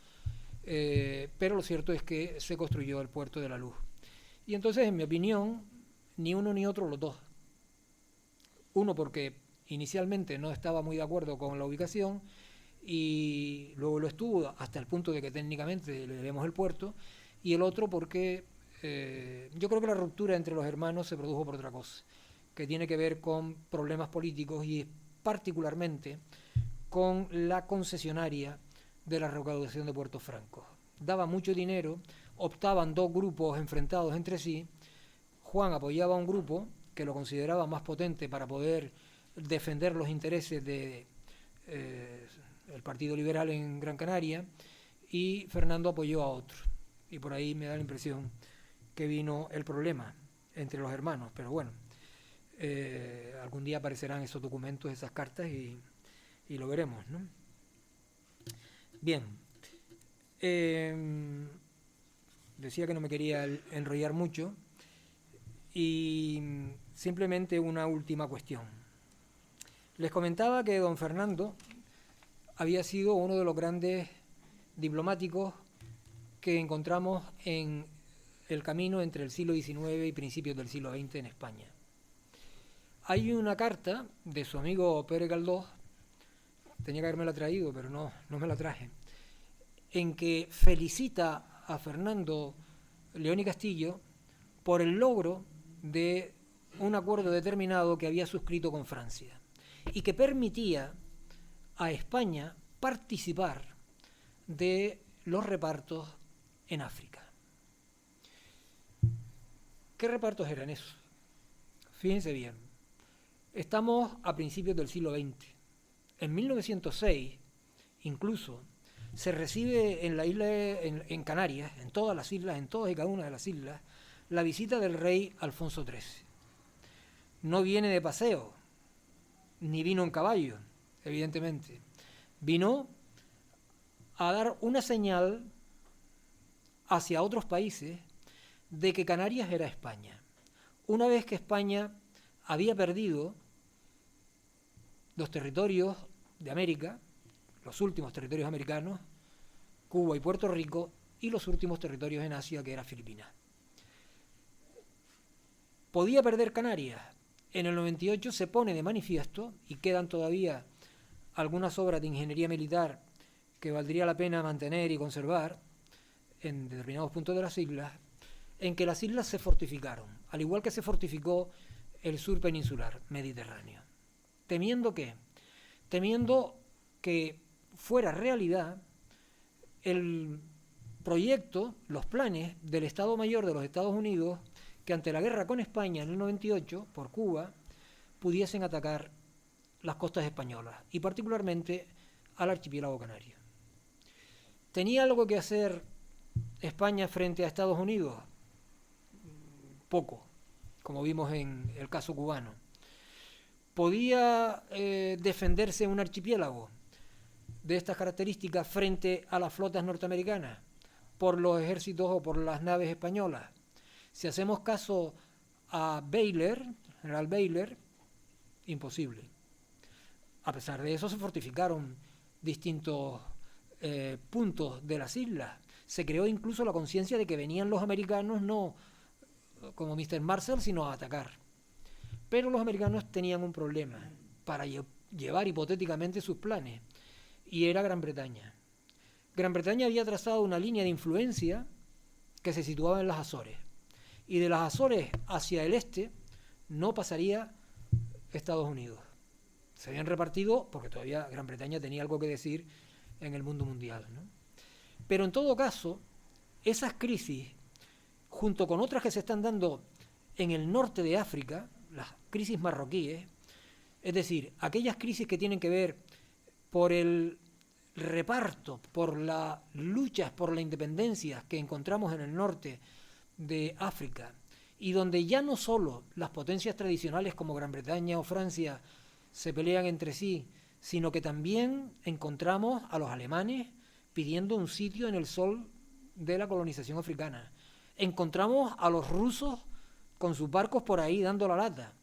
pero lo cierto es que se construyó el puerto de la Luz. Y entonces, en mi opinión, ni uno ni otro, los dos. Uno porque inicialmente no estaba muy de acuerdo con la ubicación y luego lo estuvo hasta el punto de que técnicamente le debemos el puerto, y el otro porque yo creo que la ruptura entre los hermanos se produjo por otra cosa, que tiene que ver con problemas políticos y particularmente con la concesionaria de la recaudación de Puerto Franco. Daba mucho dinero, optaban dos grupos enfrentados entre sí, Juan apoyaba a un grupo que lo consideraba más potente para poder defender los intereses de el Partido Liberal en Gran Canaria, y Fernando apoyó a otro. Y por ahí me da la impresión que vino el problema entre los hermanos. Pero bueno, algún día aparecerán esos documentos, esas cartas, y lo veremos, ¿no? Bien. Decía que no me quería enrollar mucho, y simplemente una última cuestión. Les comentaba que don Fernando había sido uno de los grandes diplomáticos que encontramos en el camino entre el siglo XIX y principios del siglo XX en España. Hay una carta de su amigo Pérez Galdós, tenía que habérmela traído, pero no me la traje, en que felicita a Fernando León y Castillo por el logro de un acuerdo determinado que había suscrito con Francia y que permitía a España participar de los repartos en África. ¿Qué repartos eran esos? Fíjense bien, estamos a principios del siglo XX. En 1906, incluso, se recibe en la isla, en Canarias, en todas las islas, en todas y cada una de las islas, la visita del rey Alfonso XIII. No viene de paseo, ni vino en caballo, evidentemente. Vino a dar una señal hacia otros países de que Canarias era España. Una vez que España había perdido los territorios de América, los últimos territorios americanos, Cuba y Puerto Rico, y los últimos territorios en Asia, que era Filipinas. Podía perder Canarias. En el 98 se pone de manifiesto, y quedan todavía algunas obras de ingeniería militar que valdría la pena mantener y conservar en determinados puntos de las islas, en que las islas se fortificaron, al igual que se fortificó el sur peninsular mediterráneo. ¿Temiendo qué? Temiendo que fuera realidad el proyecto, los planes del Estado Mayor de los Estados Unidos, que ante la guerra con España en el 98, por Cuba, pudiesen atacar las costas españolas, y particularmente al archipiélago canario. ¿Tenía algo que hacer España frente a Estados Unidos? Poco, como vimos en el caso cubano. ¿Podía defenderse un archipiélago de estas características frente a las flotas norteamericanas por los ejércitos o por las naves españolas? Si hacemos caso a Baylor, general Baylor, imposible. A pesar de eso se fortificaron distintos puntos de las islas. Se creó incluso la conciencia de que venían los americanos no como Mr. Marshall, sino a atacar. Pero los americanos tenían un problema para llevar hipotéticamente sus planes, y era Gran Bretaña. Gran Bretaña había trazado una línea de influencia que se situaba en las Azores, y de las Azores hacia el este no pasaría Estados Unidos. Se habían repartido porque todavía Gran Bretaña tenía algo que decir en el mundo mundial, ¿no? Pero en todo caso, esas crisis, junto con otras que se están dando en el norte de África, las crisis marroquíes, es decir, aquellas crisis que tienen que ver por el reparto, por las luchas por la independencia que encontramos en el norte de África, y donde ya no solo las potencias tradicionales como Gran Bretaña o Francia se pelean entre sí, sino que también encontramos a los alemanes pidiendo un sitio en el sol de la colonización africana. Encontramos a los rusos con sus barcos por ahí dando la lata.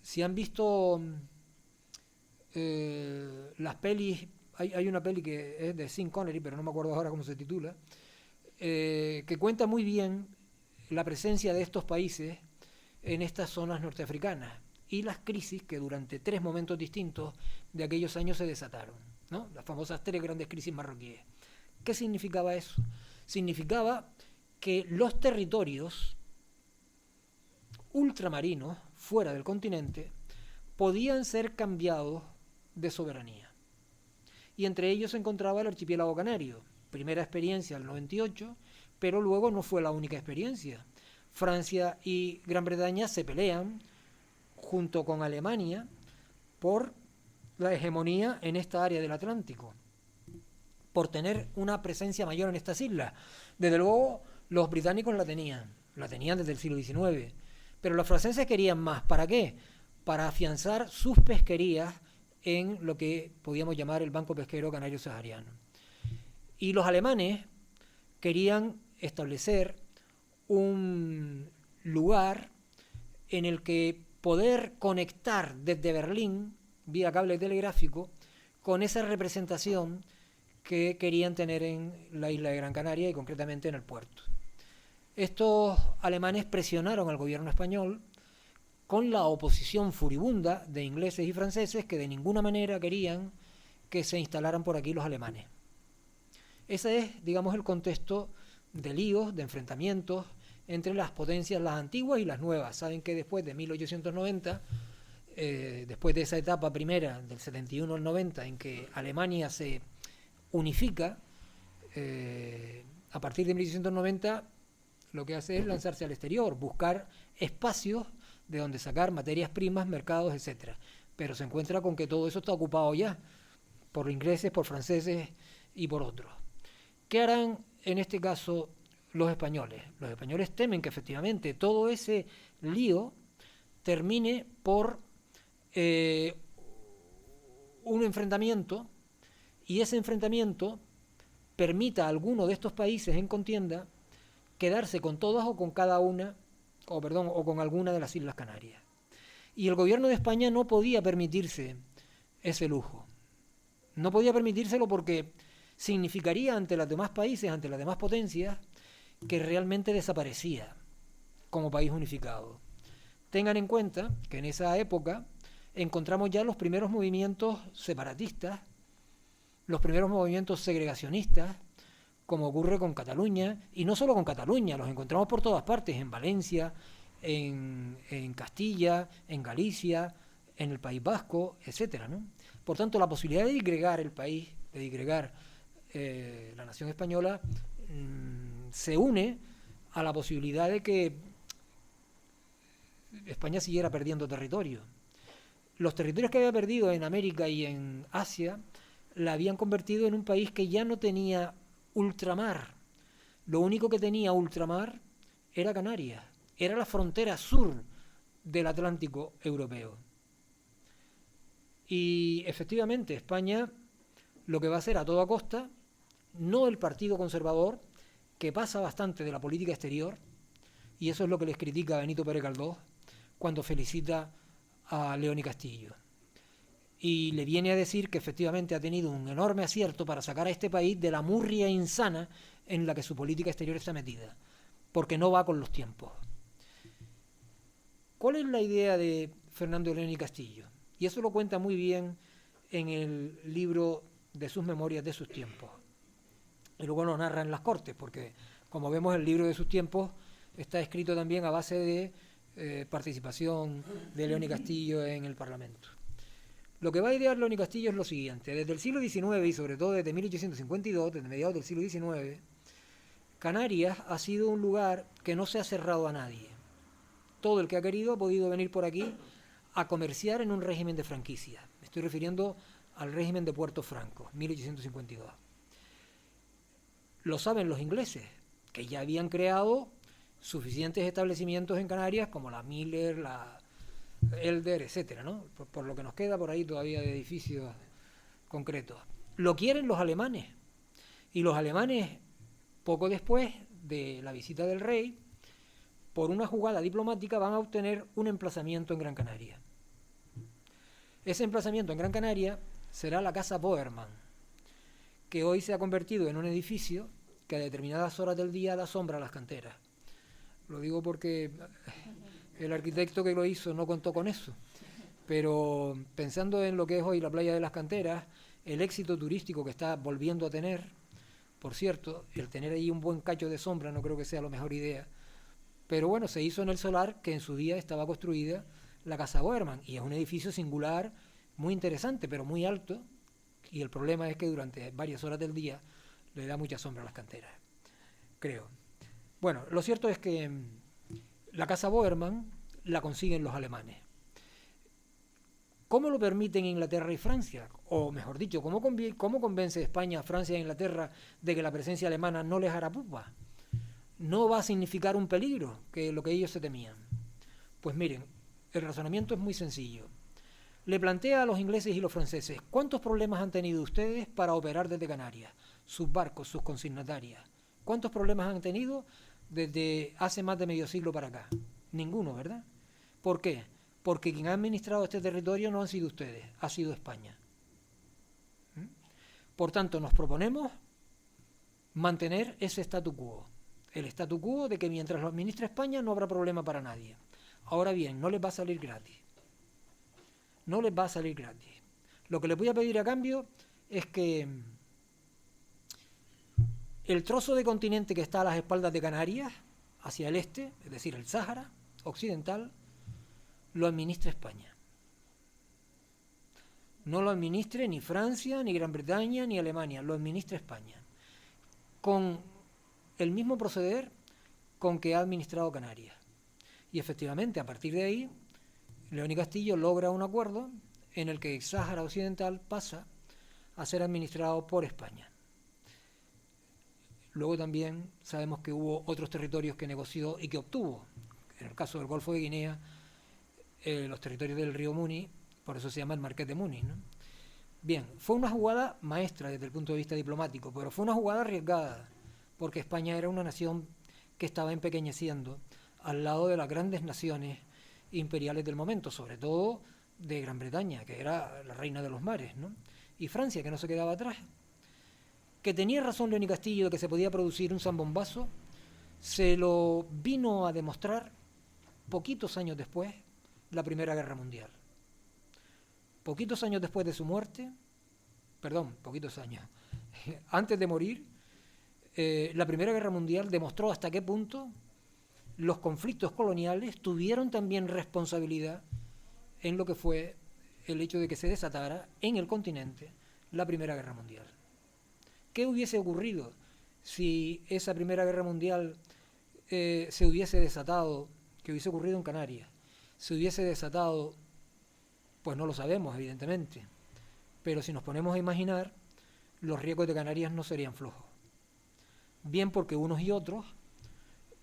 Si han visto las pelis, hay una peli que es de Sean Connery, pero no me acuerdo ahora cómo se titula, que cuenta muy bien la presencia de estos países en estas zonas norteafricanas y las crisis que durante 3 momentos distintos de aquellos años se desataron, ¿no? Las famosas 3 grandes crisis marroquíes. ¿Qué significaba eso? Significaba que los territorios ultramarinos fuera del continente podían ser cambiados de soberanía. Y entre ellos se encontraba el archipiélago canario. Primera experiencia el 98, pero luego no fue la única experiencia. Francia y Gran Bretaña se pelean junto con Alemania por la hegemonía en esta área del Atlántico, por tener una presencia mayor en estas islas. Desde luego, los británicos la tenían desde el siglo XIX, pero los franceses querían más. ¿Para qué? Para afianzar sus pesquerías en lo que podíamos llamar el Banco Pesquero Canario Sahariano. Y los alemanes querían establecer un lugar en el que poder conectar desde Berlín, vía cable telegráfico, con esa representación que querían tener en la isla de Gran Canaria y concretamente en el puerto. Estos alemanes presionaron al gobierno español con la oposición furibunda de ingleses y franceses que de ninguna manera querían que se instalaran por aquí los alemanes. Ese es, digamos, el contexto de líos, de enfrentamientos entre las potencias, las antiguas y las nuevas. Saben que después de 1890, después de esa etapa primera, del 71 al 90, en que Alemania se unifica, a partir de 1890 lo que hace es lanzarse al exterior, buscar espacios de donde sacar materias primas, mercados, etcétera. Pero se encuentra con que todo eso está ocupado ya por ingleses, por franceses y por otros. ¿Qué harán en este caso los españoles? Los españoles temen que efectivamente todo ese lío termine por un enfrentamiento, y ese enfrentamiento permita a alguno de estos países en contienda quedarse con todas o con cada una, o con alguna de las Islas Canarias. Y el gobierno de España no podía permitirse ese lujo. No podía permitírselo porque significaría ante los demás países, ante las demás potencias, que realmente desaparecía como país unificado. Tengan en cuenta que en esa época encontramos ya los primeros movimientos separatistas, los primeros movimientos segregacionistas, como ocurre con Cataluña, y no solo con Cataluña, los encontramos por todas partes, en Valencia, en Castilla, en Galicia, en el País Vasco, etcétera, ¿no? Por tanto, la posibilidad de disgregar el país, de disgregar la nación española, se une a la posibilidad de que España siguiera perdiendo territorio. Los territorios que había perdido en América y en Asia la habían convertido en un país que ya no tenía ultramar. Lo único que tenía ultramar era Canarias, era la frontera sur del Atlántico europeo. Y efectivamente España lo que va a hacer a toda costa, no el Partido Conservador, que pasa bastante de la política exterior, y eso es lo que les critica a Benito Pérez Galdós cuando felicita a León y Castillo. Y le viene a decir que efectivamente ha tenido un enorme acierto para sacar a este país de la murria insana en la que su política exterior está metida, porque no va con los tiempos. ¿Cuál es la idea de Fernando León y Castillo? Y eso lo cuenta muy bien en el libro de sus memorias de sus tiempos. Y luego lo narra en las Cortes, porque como vemos el libro de sus tiempos está escrito también a base de participación de León y Castillo en el Parlamento. Lo que va a idear León y Castillo es lo siguiente: desde el siglo XIX y sobre todo desde 1852, desde mediados del siglo XIX, Canarias ha sido un lugar que no se ha cerrado a nadie. Todo el que ha querido ha podido venir por aquí a comerciar en un régimen de franquicia. Me estoy refiriendo al régimen de Puerto Franco, 1852. Lo saben los ingleses, que ya habían creado suficientes establecimientos en Canarias como la Miller, la Elder, etcétera, ¿no? Por lo que nos queda por ahí todavía de edificios concretos. Lo quieren los alemanes, y los alemanes, poco después de la visita del rey, por una jugada diplomática van a obtener un emplazamiento en Gran Canaria. Ese emplazamiento en Gran Canaria será la Casa Boerman, que hoy se ha convertido en un edificio que a determinadas horas del día da sombra a las canteras. Lo digo porque el arquitecto que lo hizo no contó con eso, pero pensando en lo que es hoy la playa de las Canteras, el éxito turístico que está volviendo a tener, por cierto, el tener ahí un buen cacho de sombra no creo que sea la mejor idea, pero bueno, se hizo en el solar que en su día estaba construida la Casa Boerman, y es un edificio singular, muy interesante, pero muy alto, y el problema es que durante varias horas del día le da mucha sombra a las canteras, creo. Bueno, lo cierto es que la Casa Boerman la consiguen los alemanes. ¿Cómo lo permiten Inglaterra y Francia? O mejor dicho, ¿cómo convence España, Francia e Inglaterra de que la presencia alemana no les hará pupa? No va a significar un peligro, que lo que ellos se temían. Pues miren, el razonamiento es muy sencillo. Le plantea a los ingleses y los franceses, ¿cuántos problemas han tenido ustedes para operar desde Canarias? Sus barcos, sus consignatarias. ¿Cuántos problemas han tenido desde hace más de medio siglo para acá? Ninguno, ¿verdad? ¿Por qué? Porque quien ha administrado este territorio no han sido ustedes, ha sido España. Por tanto, nos proponemos mantener ese statu quo. El statu quo de que mientras lo administre España no habrá problema para nadie. Ahora bien, no les va a salir gratis. No les va a salir gratis. Lo que les voy a pedir a cambio es que el trozo de continente que está a las espaldas de Canarias, hacia el este, es decir, el Sáhara occidental, lo administre España. No lo administre ni Francia, ni Gran Bretaña, ni Alemania, lo administre España. Con el mismo proceder con que ha administrado Canarias. Y efectivamente, a partir de ahí, León y Castillo logra un acuerdo en el que el Sáhara Occidental pasa a ser administrado por España. Luego también sabemos que hubo otros territorios que negoció y que obtuvo. En el caso del Golfo de Guinea, los territorios del río Muni, por eso se llama el Marqués de Muni, ¿no? Bien, fue una jugada maestra desde el punto de vista diplomático, pero fue una jugada arriesgada, porque España era una nación que estaba empequeñeciendo al lado de las grandes naciones imperiales del momento, sobre todo de Gran Bretaña, que era la reina de los mares, ¿no? Y Francia, que no se quedaba atrás. Que tenía razón León y Castillo de que se podía producir un zambombazo, se lo vino a demostrar poquitos años después la Primera Guerra Mundial. Poquitos años después de su muerte, poquitos años, antes de morir, la Primera Guerra Mundial demostró hasta qué punto los conflictos coloniales tuvieron también responsabilidad en lo que fue el hecho de que se desatara en el continente la Primera Guerra Mundial. ¿Qué hubiese ocurrido si esa Primera Guerra Mundial se hubiese desatado, que hubiese ocurrido en Canarias, se hubiese desatado, pues no lo sabemos, evidentemente, pero si nos ponemos a imaginar, los riesgos de Canarias no serían flojos. Bien porque unos y otros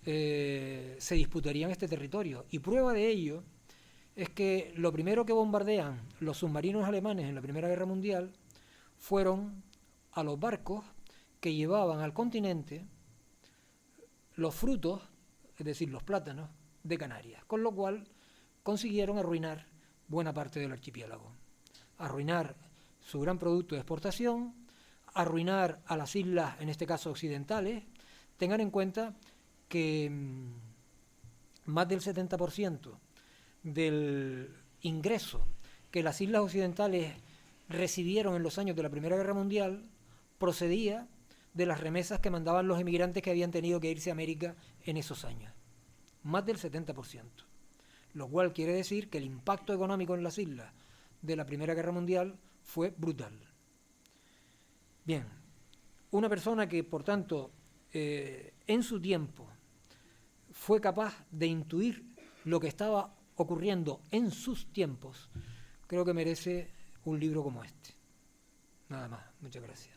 se disputarían este territorio. Y prueba de ello es que lo primero que bombardean los submarinos alemanes en la Primera Guerra Mundial fueron a los barcos que llevaban al continente los frutos, es decir, los plátanos, de Canarias, con lo cual consiguieron arruinar buena parte del archipiélago, arruinar su gran producto de exportación, arruinar a las islas, en este caso occidentales. Tengan en cuenta que más del 70% del ingreso que las islas occidentales recibieron en los años de la Primera Guerra Mundial procedía de las remesas que mandaban los emigrantes que habían tenido que irse a América en esos años. Más del 70%. Lo cual quiere decir que el impacto económico en las islas de la Primera Guerra Mundial fue brutal. Bien, una persona que, por tanto, en su tiempo fue capaz de intuir lo que estaba ocurriendo en sus tiempos, creo que merece un libro como este. Nada más, muchas gracias.